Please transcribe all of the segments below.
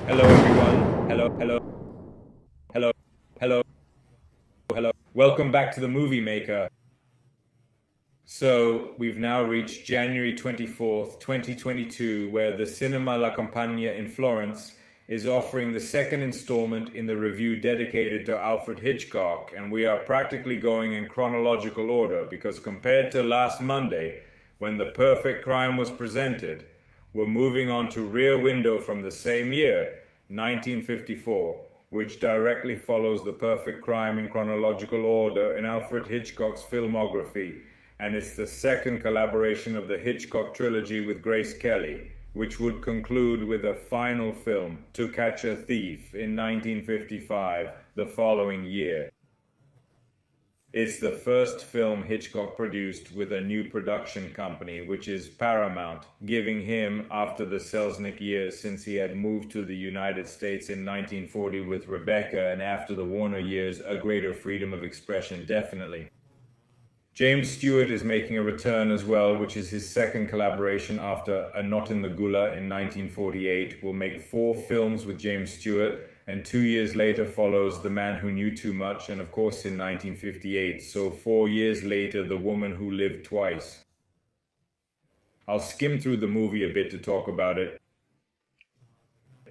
Hello, everyone. Hello, hello, hello. Welcome back to the Movie Maker. So, we've now reached January 24th, 2022, where the Cinema La Campagna in Florence is offering the second installment in the review dedicated to Alfred Hitchcock, and we are practically going in chronological order because compared to last Monday, when The Perfect Crime was presented, we're moving on to Rear Window from the same year, 1954, which directly follows The Perfect Crime in chronological order in Alfred Hitchcock's filmography, and it's the second collaboration of the Hitchcock trilogy with Grace Kelly, which would conclude with a final film, To Catch a Thief, in 1955, the following year. It's the first film Hitchcock produced with a new production company, which is Paramount, giving him, after the Selznick years since he had moved to the United States in 1940 with Rebecca, and after the Warner years, a greater freedom of expression, definitely. James Stewart is making a return as well, which is his second collaboration after A Knot in the Gullah in 1948. We'll make 4 films with James Stewart, and 2 years later follows The Man Who Knew Too Much, and of course in 1958, so 4 years later, The Woman Who Lived Twice. I'll skim through the movie a bit to talk about it.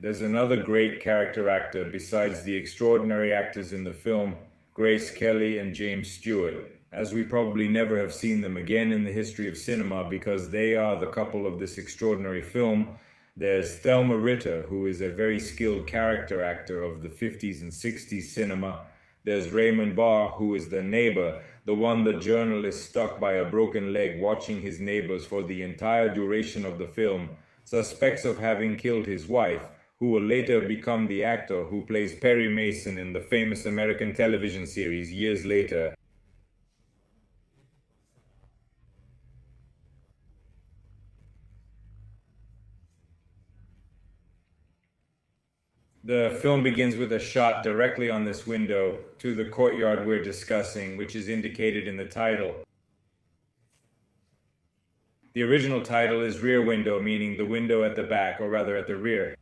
There's another great character actor besides the extraordinary actors in the film, Grace Kelly and James Stewart, as we probably never have seen them again in the history of cinema because they are the couple of this extraordinary film. There's Thelma Ritter, who is a very skilled character actor of the 50s and 60s cinema. There's Raymond Barr, who is the neighbor, the one the journalist stuck by a broken leg watching his neighbors for the entire duration of the film, suspects of having killed his wife, who will later become the actor who plays Perry Mason in the famous American television series years later. The film begins with a shot directly on this window to the courtyard we're discussing, which is indicated in the title. The original title is Rear Window, meaning the window at the back, or rather at the rear.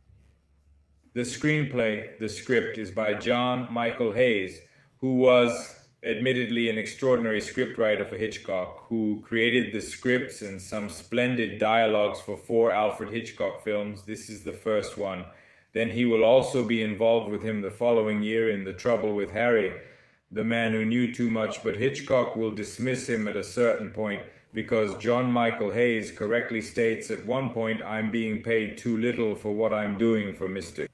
The screenplay, the script, is by John Michael Hayes, who was admittedly an extraordinary scriptwriter for Hitchcock, who created the scripts and some splendid dialogues for 4 Alfred Hitchcock films. This is the first one. Then he will also be involved with him the following year in The Trouble with Harry, The Man Who Knew Too Much, but Hitchcock will dismiss him at a certain point because John Michael Hayes correctly states at one point, "I'm being paid too little for what I'm doing for Mr.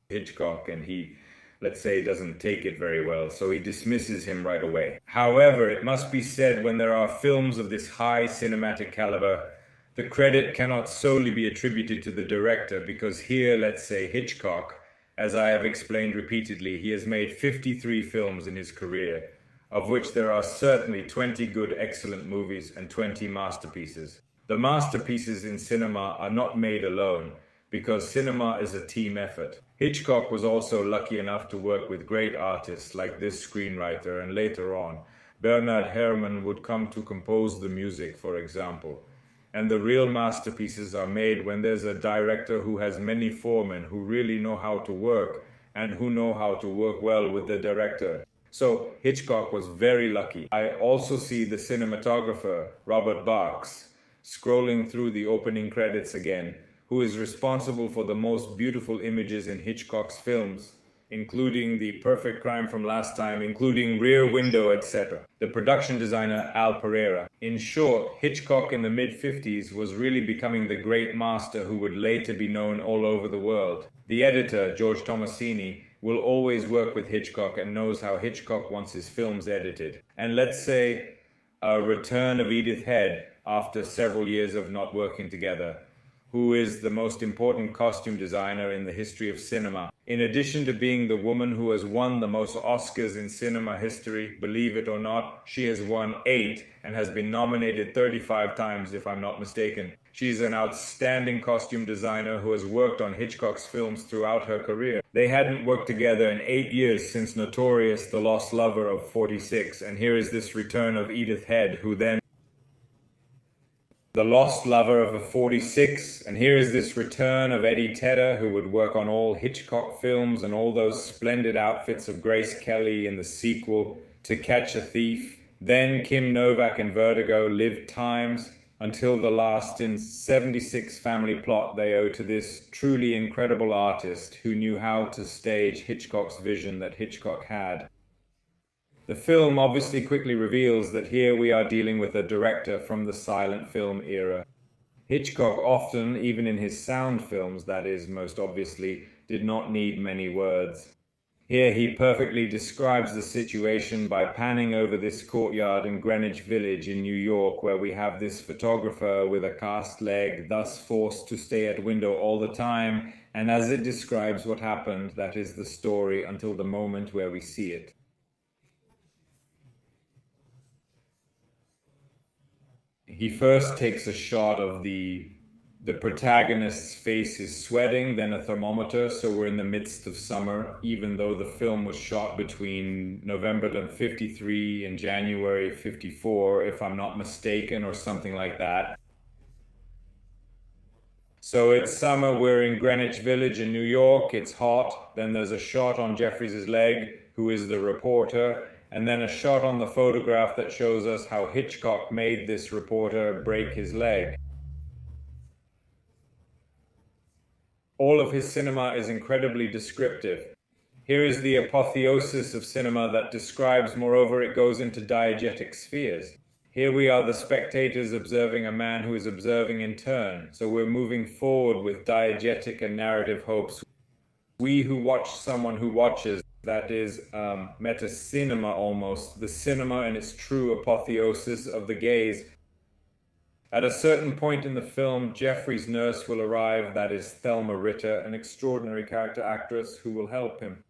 Hitchcock," and he, let's say, doesn't take it very well, so he dismisses him right away. However, it must be said, when there are films of this high cinematic caliber, the credit cannot solely be attributed to the director, because here, let's say, Hitchcock, as I have explained repeatedly, he has made 53 films in his career, of which there are certainly 20 good, excellent movies and 20 masterpieces. The masterpieces in cinema are not made alone, because cinema is a team effort. Hitchcock was also lucky enough to work with great artists like this screenwriter, and later on, Bernard Herrmann would come to compose the music, for example. And the real masterpieces are made when there's a director who has many foremen who really know how to work and who know how to work well with the director. So Hitchcock was very lucky. I also see the cinematographer, Robert Barks, scrolling through the opening credits again, who is responsible for the most beautiful images in Hitchcock's films, including The Perfect Crime from last time, including Rear Window, etc. The production designer, Al Pereira. In short, Hitchcock in the mid-50s was really becoming the great master who would later be known all over the world. The editor, George Tomasini, will always work with Hitchcock and knows how Hitchcock wants his films edited. And let's say a return of Edith Head after several years of not working together, who is the most important costume designer in the history of cinema. In addition to being the woman who has won the most Oscars in cinema history, believe it or not, she has won 8 and has been nominated 35 times, if I'm not mistaken. She's an outstanding costume designer who has worked on Hitchcock's films throughout her career. They hadn't worked together in 8 years since Notorious, The Lost Lover of '46, and here is this return of Edith Head, who then the lost lover of a 46, and here is this return of Eddie Tedder, who would work on all Hitchcock films and all those splendid outfits of Grace Kelly in the sequel To Catch a Thief. Then Kim Novak in Vertigo, Lived Times, until the last in 76 Family Plot they owe to this truly incredible artist who knew how to stage Hitchcock's vision that Hitchcock had. The film obviously quickly reveals that here we are dealing with a director from the silent film era. Hitchcock often, even in his sound films, that is, most obviously, did not need many words. Here he perfectly describes the situation by panning over this courtyard in Greenwich Village in New York, where we have this photographer with a cast leg, thus forced to stay at window all the time, and as it describes what happened, that is the story until the moment where we see it. He first takes a shot of the protagonist's face is sweating, then a thermometer, so we're in the midst of summer, even though the film was shot between November of 53 and January 54, if I'm not mistaken, or something like that. So it's summer, we're in Greenwich Village in New York, it's hot, then there's a shot on Jeffries' leg, who is the reporter, and then a shot on the photograph that shows us how Hitchcock made this reporter break his leg. All of his cinema is incredibly descriptive. Here is the apotheosis of cinema that describes, moreover, it goes into diegetic spheres. Here we are, the spectators, observing a man who is observing in turn. So we're moving forward with diegetic and narrative hopes. We who watch someone who watches, that is meta-cinema almost, the cinema in its true apotheosis of the gaze. At a certain point in the film, Jeffrey's nurse will arrive, that is Thelma Ritter, an extraordinary character actress who will help him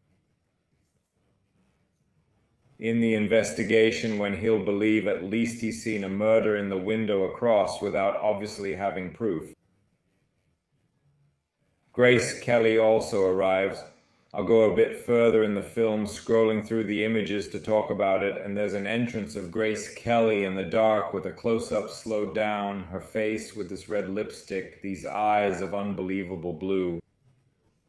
in the investigation when he'll believe at least he's seen a murder in the window across without obviously having proof. Grace Kelly also arrives. I'll go a bit further in the film, scrolling through the images to talk about it, and there's an entrance of Grace Kelly in the dark with a close-up slowed down, her face with this red lipstick, these eyes of unbelievable blue.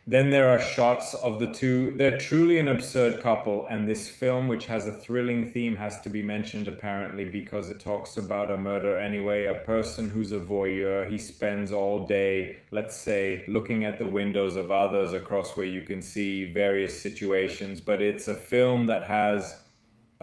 Then there are shots of the two. They're truly an absurd couple, and this film, which has a thrilling theme, has to be mentioned apparently because it talks about a murder anyway. A person who's a voyeur, he spends all day, let's say, looking at the windows of others across where you can see various situations, but it's a film that has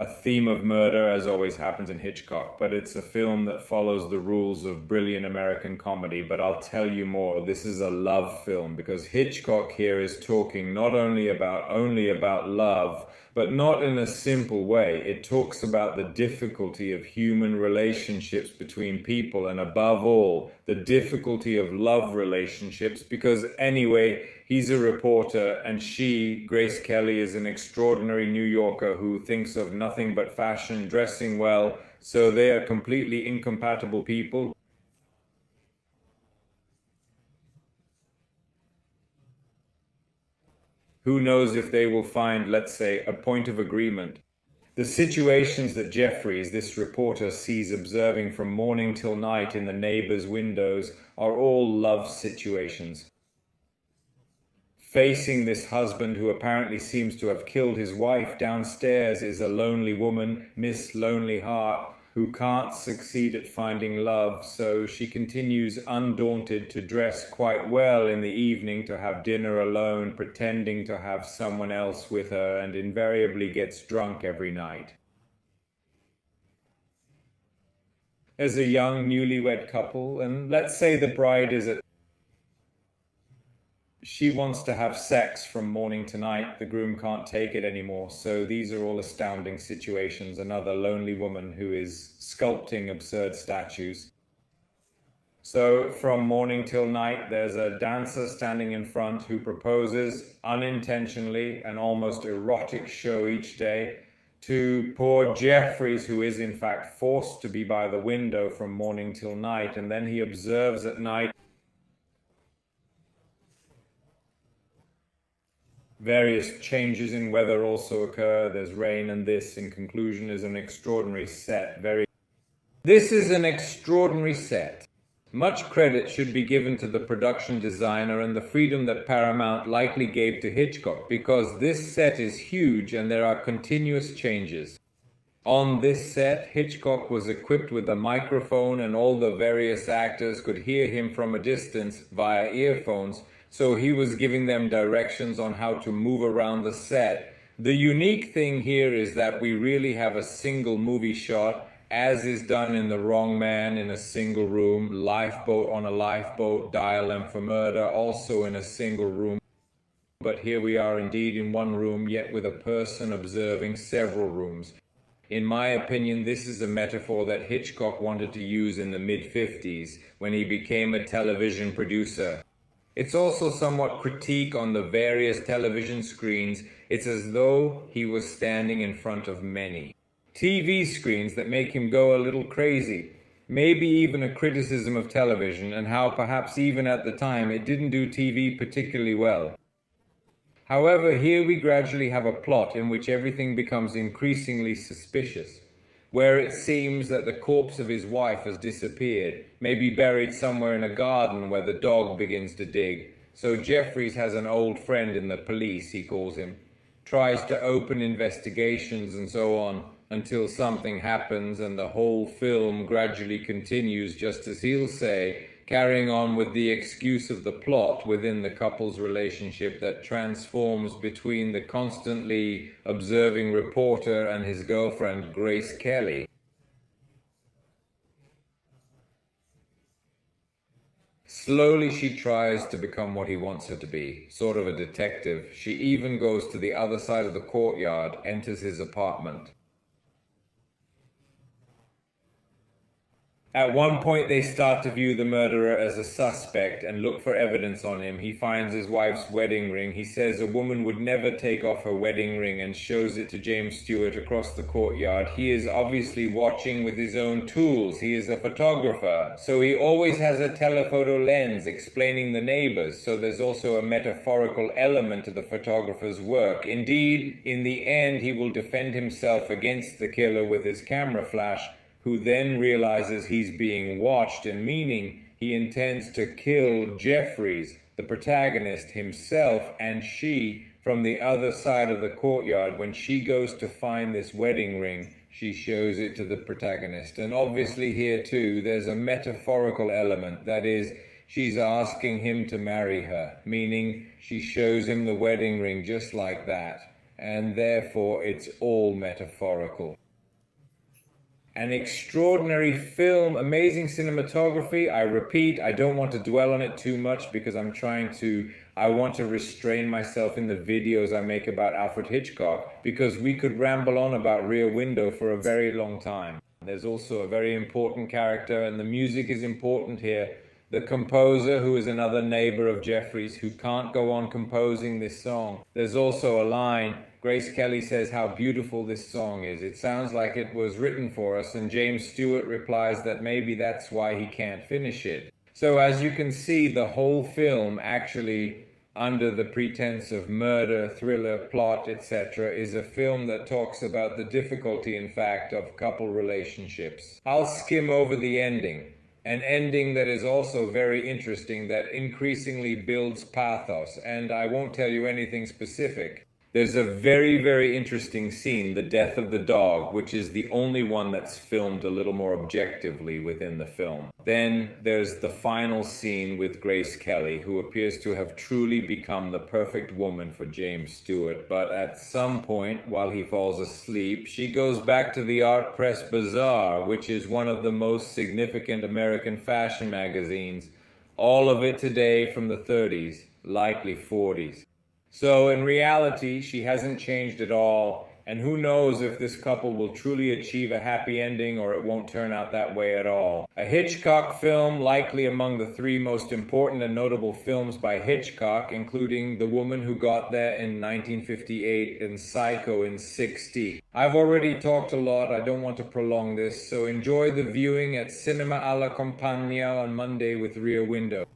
a theme of murder, as always happens in Hitchcock, but it's a film that follows the rules of brilliant American comedy. But I'll tell you more, this is a love film, because Hitchcock here is talking not only about love, but not in a simple way. It talks about the difficulty of human relationships between people, and above all, the difficulty of love relationships, because anyway, he's a reporter, and she, Grace Kelly, is an extraordinary New Yorker who thinks of nothing but fashion, dressing well, so they are completely incompatible people. Who knows if they will find, let's say, a point of agreement. The situations that Jeffries, this reporter, sees observing from morning till night in the neighbors' windows are all love situations. Facing this husband who apparently seems to have killed his wife downstairs is a lonely woman, Miss Lonely Heart, who can't succeed at finding love, so she continues undaunted to dress quite well in the evening, to have dinner alone, pretending to have someone else with her, and invariably gets drunk every night. There's a young newlywed couple, and let's say the bride is at she wants to have sex from morning to night. The groom can't take it anymore. So these are all astounding situations. Another lonely woman who is sculpting absurd statues. So from morning till night, there's a dancer standing in front who proposes unintentionally an almost erotic show each day to poor Jeffries, who is in fact forced to be by the window from morning till night. And then he observes at night. Various changes in weather also occur. There's rain, and this, in conclusion, is an extraordinary set. This is an extraordinary set. Much credit should be given to the production designer and the freedom that Paramount likely gave to Hitchcock, because this set is huge and there are continuous changes. On this set, Hitchcock was equipped with a microphone and all the various actors could hear him from a distance via earphones, so he was giving them directions on how to move around the set. The unique thing here is that we really have a single movie shot, as is done in The Wrong Man in a single room, Lifeboat on a Lifeboat, Dial M for Murder also in a single room. But here we are indeed in one room, yet with a person observing several rooms. In my opinion, this is a metaphor that Hitchcock wanted to use in the mid-50s when he became a television producer. It's also somewhat critique on the various television screens. It's as though he was standing in front of many TV screens that make him go a little crazy. Maybe even a criticism of television and how perhaps even at the time it didn't do TV particularly well. However, here we gradually have a plot in which everything becomes increasingly suspicious, where it seems that the corpse of his wife has disappeared, maybe buried somewhere in a garden where the dog begins to dig. So Jeffries has an old friend in the police, he calls him, tries to open investigations and so on, until something happens and the whole film gradually continues, just as he'll say, carrying on with the excuse of the plot within the couple's relationship that transforms between the constantly observing reporter and his girlfriend, Grace Kelly. Slowly she tries to become what he wants her to be, sort of a detective. She even goes to the other side of the courtyard, enters his apartment. At one point they start to view the murderer as a suspect and look for evidence on him. He finds his wife's wedding ring. He says a woman would never take off her wedding ring and shows it to James Stewart across the courtyard. He is obviously watching with his own tools. He is a photographer, so he always has a telephoto lens explaining the neighbors, so there's also a metaphorical element to the photographer's work. Indeed, in the end, he will defend himself against the killer with his camera flash, who then realizes he's being watched, and meaning he intends to kill Jeffries, the protagonist, himself and she, from the other side of the courtyard. When she goes to find this wedding ring, she shows it to the protagonist. And obviously here too, there's a metaphorical element. That is, she's asking him to marry her, meaning she shows him the wedding ring just like that. And therefore, it's all metaphorical. An extraordinary film, amazing cinematography. I repeat, I don't want to dwell on it too much because I want to restrain myself in the videos I make about Alfred Hitchcock, because we could ramble on about Rear Window for a very long time. There's also a very important character, and the music is important here. The composer, who is another neighbor of Jeffries, who can't go on composing this song. There's also a line, Grace Kelly says how beautiful this song is. It sounds like it was written for us, and James Stewart replies that maybe that's why he can't finish it. So as you can see, the whole film, actually under the pretense of murder, thriller, plot, etc., is a film that talks about the difficulty, in fact, of couple relationships. I'll skim over the ending. An ending that is also very interesting, that increasingly builds pathos, and I won't tell you anything specific. There's a very, very interesting scene, the death of the dog, which is the only one that's filmed a little more objectively within the film. Then there's the final scene with Grace Kelly, who appears to have truly become the perfect woman for James Stewart. But at some point, while he falls asleep, she goes back to the Art Press Bazaar, which is one of the most significant American fashion magazines. All of it today from the 30s, likely 40s. So in reality, she hasn't changed at all, and who knows if this couple will truly achieve a happy ending or it won't turn out that way at all. A Hitchcock film, likely among the 3 most important and notable films by Hitchcock, including The Woman Who Got There in 1958 and Psycho in 60. I've already talked a lot, I don't want to prolong this, so enjoy the viewing at Cinema alla Compagnia on Monday with Rear Window.